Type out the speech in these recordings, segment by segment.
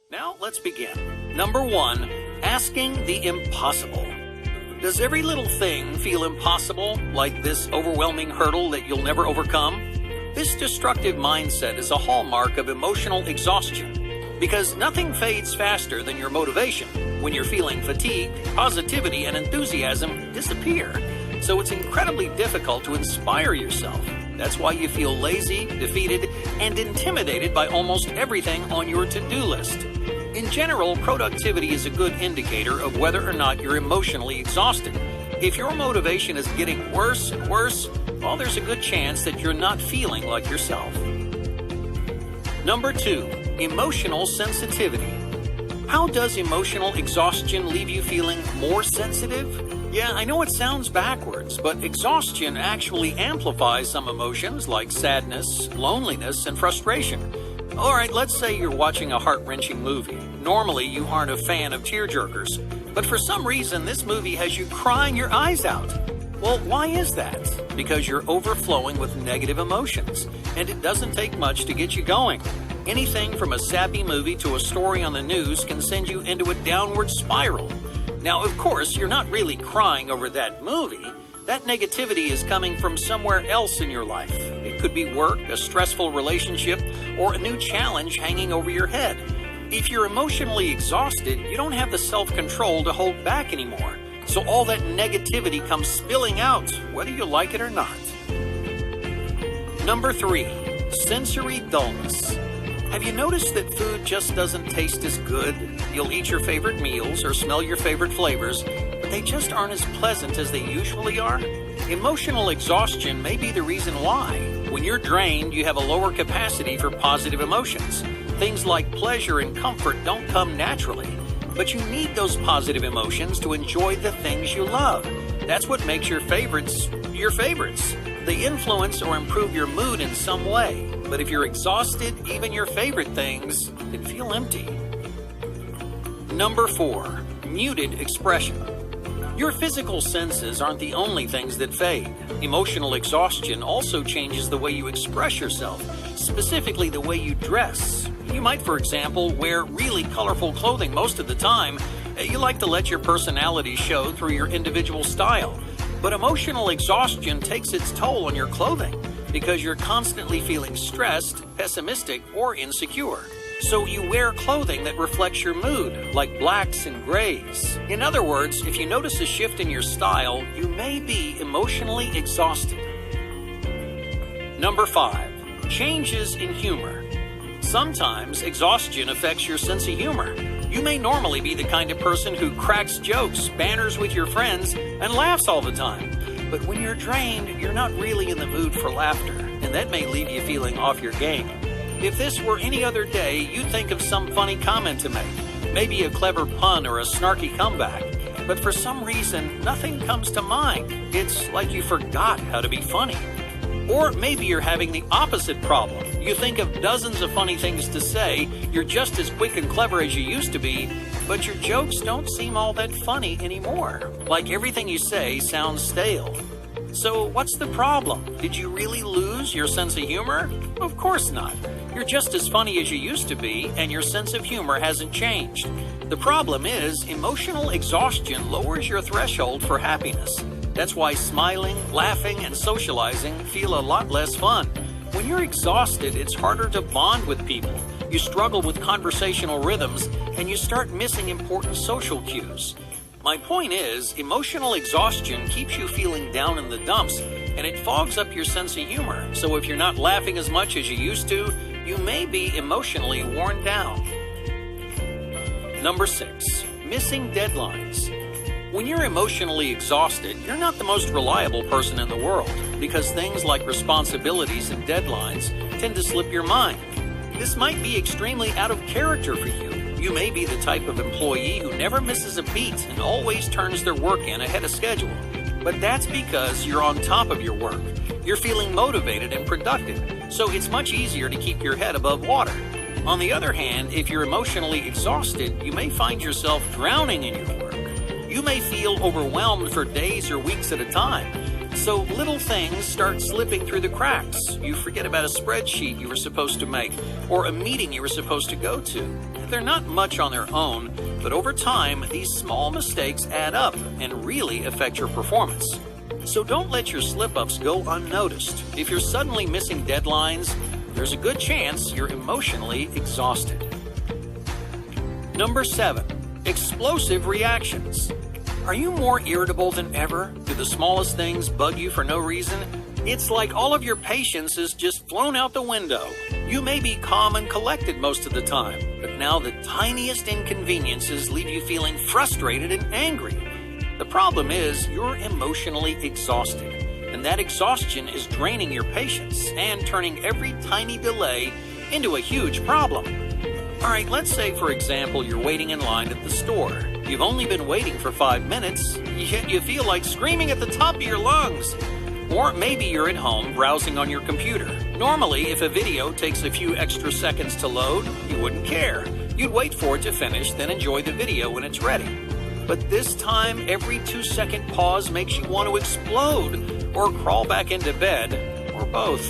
Now let's begin. Number 1, asking the impossible. Does every little thing feel impossible, like this overwhelming hurdle that you'll never overcome? This destructive mindset is a hallmark of emotional exhaustion, because nothing fades faster than your motivation. When you're feeling fatigue, positivity and enthusiasm disappear, so it's incredibly difficult to inspire yourself. That's why you feel lazy, defeated, and intimidated by almost everything on your to-do list. In general, productivity is a good indicator of whether or not you're emotionally exhausted. If your motivation is getting worse and worse, well, there's a good chance that you're not feeling like yourself. Number 2, emotional sensitivity. How does emotional exhaustion leave you feeling more sensitive? Yeah, I know it sounds backwards, but exhaustion actually amplifies some emotions like sadness, loneliness, and frustration. Alright, let's say you're watching a heart-wrenching movie. Normally, you aren't a fan of tearjerkers, but for some reason, this movie has you crying your eyes out. Well, why is that? Because you're overflowing with negative emotions, and it doesn't take much to get you going. Anything from a sappy movie to a story on the news can send you into a downward spiral. Now, of course, you're not really crying over that movie. That negativity is coming from somewhere else in your life. It could be work, a stressful relationship, or a new challenge hanging over your head. If you're emotionally exhausted, you don't have the self-control to hold back anymore. So all that negativity comes spilling out, whether you like it or not. Number 3, sensory dullness. Have you noticed that food just doesn't taste as good? You'll eat your favorite meals or smell your favorite flavors, but they just aren't as pleasant as they usually are. Emotional exhaustion may be the reason why. When you're drained, you have a lower capacity for positive emotions. Things like pleasure and comfort don't come naturally, but you need those positive emotions to enjoy the things you love. That's what makes your favorites your favorites. They influence or improve your mood in some way. But if you're exhausted, even your favorite things can feel empty. Number 4, muted expression. Your physical senses aren't the only things that fade. Emotional exhaustion also changes the way you express yourself, specifically the way you dress. You might, for example, wear really colorful clothing most of the time. You like to let your personality show through your individual style. But emotional exhaustion takes its toll on your clothing because you're constantly feeling stressed, pessimistic, or insecure. So you wear clothing that reflects your mood, like blacks and grays. In other words, if you notice a shift in your style, you may be emotionally exhausted. Number 5, changes in humor. Sometimes exhaustion affects your sense of humor. You may normally be the kind of person who cracks jokes, banters with your friends, and laughs all the time. But when you're drained, you're not really in the mood for laughter, and that may leave you feeling off your game. If this were any other day, you'd think of some funny comment to make, maybe a clever pun or a snarky comeback. But for some reason, nothing comes to mind. It's like you forgot how to be funny. Or maybe you're having the opposite problem. You think of dozens of funny things to say, you're just as quick and clever as you used to be, but your jokes don't seem all that funny anymore. Like everything you say sounds stale. So what's the problem? Did you really lose your sense of humor? Of course not. You're just as funny as you used to be, and your sense of humor hasn't changed. The problem is, emotional exhaustion lowers your threshold for happiness. That's why smiling, laughing, and socializing feel a lot less fun. When you're exhausted, it's harder to bond with people. You struggle with conversational rhythms, and you start missing important social cues. My point is, emotional exhaustion keeps you feeling down in the dumps, and it fogs up your sense of humor. So if you're not laughing as much as you used to, you may be emotionally worn down. Number 6, missing deadlines. When you're emotionally exhausted, you're not the most reliable person in the world because things like responsibilities and deadlines tend to slip your mind. This might be extremely out of character for you. You may be the type of employee who never misses a beat and always turns their work in ahead of schedule. But that's because you're on top of your work. You're feeling motivated and productive, so it's much easier to keep your head above water. On the other hand, if you're emotionally exhausted, you may find yourself drowning in your work. You may feel overwhelmed for days or weeks at a time. So little things start slipping through the cracks. You forget about a spreadsheet you were supposed to make or a meeting you were supposed to go to. They're not much on their own, but over time, these small mistakes add up and really affect your performance. So don't let your slip-ups go unnoticed. If you're suddenly missing deadlines, there's a good chance you're emotionally exhausted. Number 7. Explosive reactions. Are you more irritable than ever? Do the smallest things bug you for no reason? It's like all of your patience is just flown out the window. You may be calm and collected most of the time, but now the tiniest inconveniences leave you feeling frustrated and angry. The problem is you're emotionally exhausted, and that exhaustion is draining your patience and turning every tiny delay into a huge problem. All right, let's say, for example, you're waiting in line at the store. You've only been waiting for 5 minutes, yet you feel like screaming at the top of your lungs. Or maybe you're at home browsing on your computer. Normally, if a video takes a few extra seconds to load, you wouldn't care. You'd wait for it to finish, then enjoy the video when it's ready. But this time, every 2-second pause makes you want to explode or crawl back into bed, or both.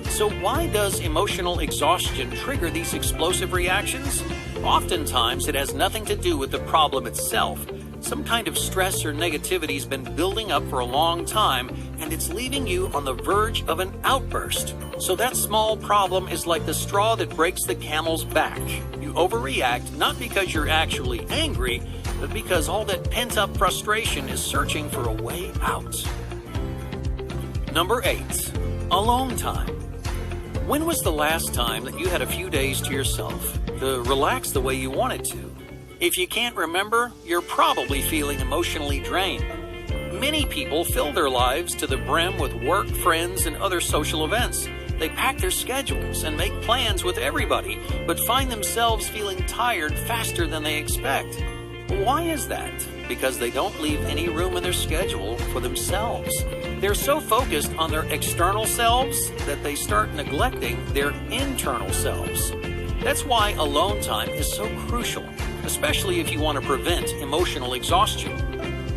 So why does emotional exhaustion trigger these explosive reactions? Oftentimes, it has nothing to do with the problem itself. Some kind of stress or negativity has been building up for a long time, and it's leaving you on the verge of an outburst. So that small problem is like the straw that breaks the camel's back. You overreact not because you're actually angry, but because all that pent-up frustration is searching for a way out. Number 8. Alone time. When was the last time that you had a few days to yourself to relax the way you wanted to? If you can't remember, you're probably feeling emotionally drained. Many people fill their lives to the brim with work, friends, and other social events. They pack their schedules and make plans with everybody, but find themselves feeling tired faster than they expect. Why is that? Because they don't leave any room in their schedule for themselves. They're so focused on their external selves that they start neglecting their internal selves. That's why alone time is so crucial, especially if you want to prevent emotional exhaustion.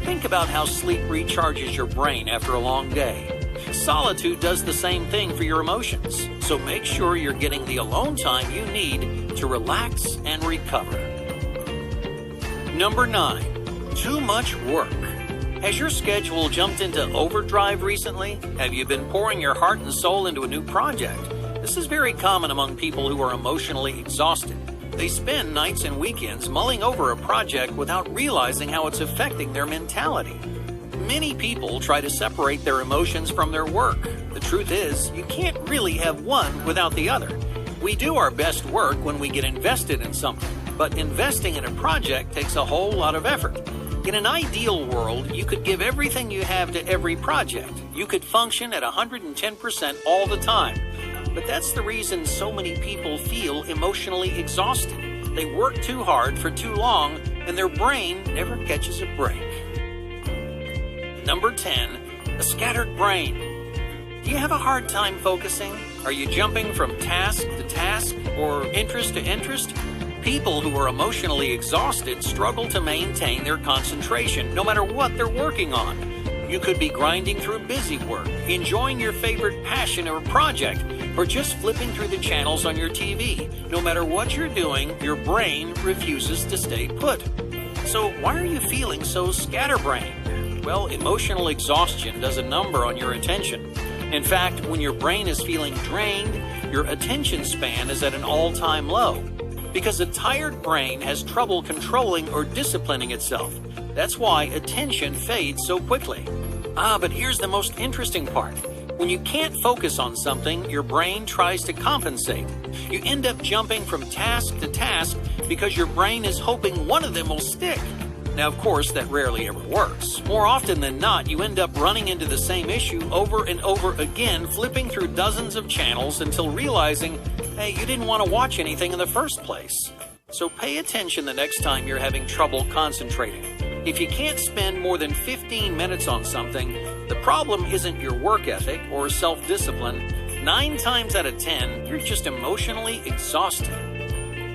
Think about how sleep recharges your brain after a long day. Solitude does the same thing for your emotions, so make sure you're getting the alone time you need to relax and recover. Number 9. Too much work. Has your schedule jumped into overdrive recently? Have you been pouring your heart and soul into a new project? This is very common among people who are emotionally exhausted. They spend nights and weekends mulling over a project without realizing how it's affecting their mentality. Many people try to separate their emotions from their work. The truth is, you can't really have one without the other. We do our best work when we get invested in something, but investing in a project takes a whole lot of effort. In an ideal world, you could give everything you have to every project. You could function at 110% all the time. But that's the reason so many people feel emotionally exhausted. They work too hard for too long, and their brain never catches a break. Number 10, a scattered brain. Do you have a hard time focusing? Are you jumping from task to task or interest to interest? People who are emotionally exhausted struggle to maintain their concentration, no matter what they're working on. You could be grinding through busy work, enjoying your favorite passion or project, or just flipping through the channels on your TV. No matter what you're doing, your brain refuses to stay put. So why are you feeling so scatterbrained? Well, emotional exhaustion does a number on your attention. In fact, when your brain is feeling drained, your attention span is at an all-time low. Because a tired brain has trouble controlling or disciplining itself. That's why attention fades so quickly. But here's the most interesting part. When you can't focus on something, your brain tries to compensate. You end up jumping from task to task because your brain is hoping one of them will stick. Now, of course, that rarely ever works. More often than not, you end up running into the same issue over and over again, flipping through dozens of channels until realizing, hey, you didn't want to watch anything in the first place. So pay attention the next time you're having trouble concentrating. If you can't spend more than 15 minutes on something, the problem isn't your work ethic or self-discipline. 9 times out of 10, you're just emotionally exhausted.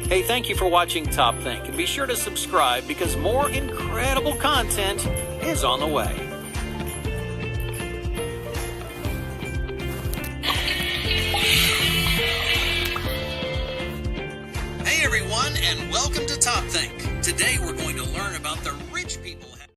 Hey, thank you for watching Top Think, and be sure to subscribe because more incredible content is on the way.